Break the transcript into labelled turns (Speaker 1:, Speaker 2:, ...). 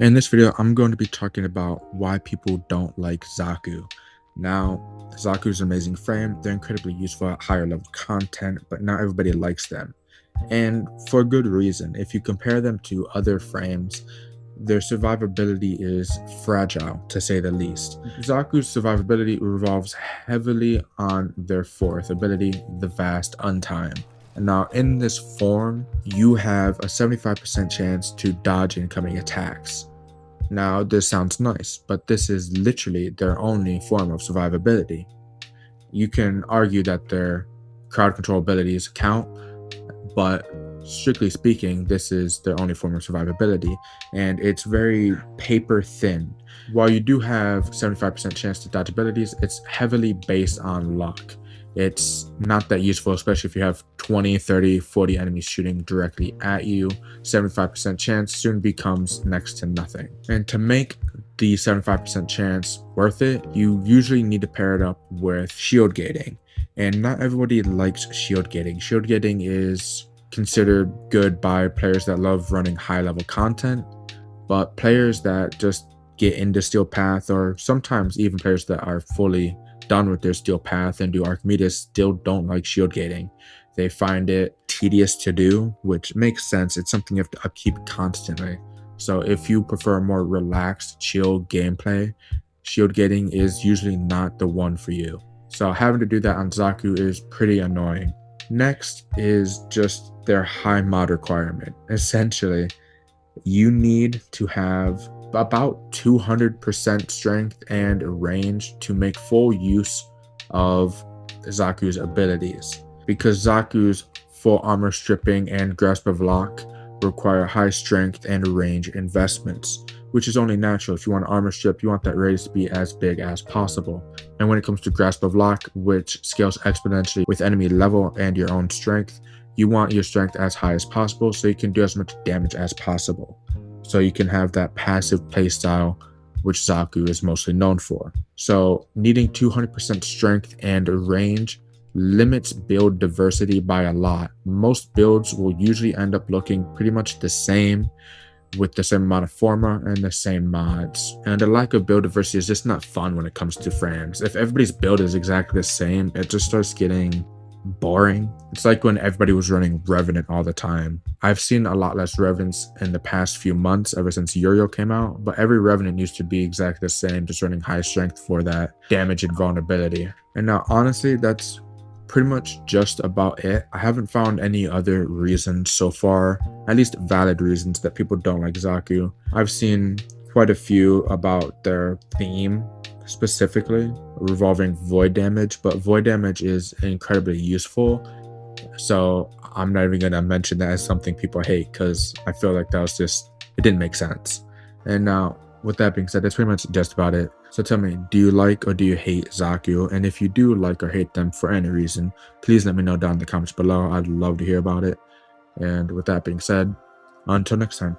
Speaker 1: In this video, I'm going to be talking about why people don't like Xaku. Now, Xaku is an amazing frame. They're incredibly useful at higher level content, but not everybody likes them. And for good reason. If you compare them to other frames, their survivability is fragile, to say the least. Xaku's survivability revolves heavily on their fourth ability, the Vast Untime. And now, in this form, you have a 75% chance to dodge incoming attacks. Now, this sounds nice, but this is literally their only form of survivability. You can argue that their crowd control abilities count, but strictly speaking, this is their only form of survivability, and it's very paper thin. While you do have 75% chance to dodge abilities, it's heavily based on luck. It's not that useful, especially if you have 20, 30, 40 enemies shooting directly at you. 75% chance soon becomes next to nothing. And to make the 75% chance worth it, you usually need to pair it up with shield gating. And not everybody likes shield gating. Shield gating is considered good by players that love running high level content, but players that just get into Steel Path, or sometimes even players that are fully done with their Steel Path and do Archimedes, still don't like shield gating. They find it tedious to do, which makes sense. It's something you have to upkeep constantly. So if you prefer more relaxed, chill gameplay, shield gating is usually not the one for you. So having to do that on Xaku is pretty annoying. Next is just their high mod requirement. Essentially, you need to have about 200% strength and range to make full use of Xaku's abilities, because Xaku's full armor stripping and grasp of lock require high strength and range investments, which is only natural. If you want armor strip, you want that radius to be as big as possible. And when it comes to grasp of lock, which scales exponentially with enemy level and your own strength, you want your strength as high as possible so you can do as much damage as possible. So you can have that passive playstyle, which Xaku is mostly known for. So needing 200% strength and range limits build diversity by a lot. Most builds will usually end up looking pretty much the same, with the same amount of forma and the same mods. And the lack of build diversity is just not fun when it comes to frames. If everybody's build is exactly the same, it just starts getting boring. It's like when everybody was running Revenant all the time. I've seen a lot less Revenants in the past few months ever since Uriel came out, but every Revenant used to be exactly the same, just running high strength for that damage and vulnerability. And now honestly, that's pretty much just about it. I haven't found any other reasons so far, at least valid reasons, that people don't like Xaku. I've seen quite a few about their theme, specifically revolving void damage, but void damage is incredibly useful, so I'm not even going to mention that as something people hate, because I feel like that was just, it didn't make sense. And now, with that being said, that's pretty much just about it. So tell me, do you like or do you hate Xaku? And if you do like or hate them for any reason, please let me know down in the comments below. I'd love to hear about it. And with that being said, until next time.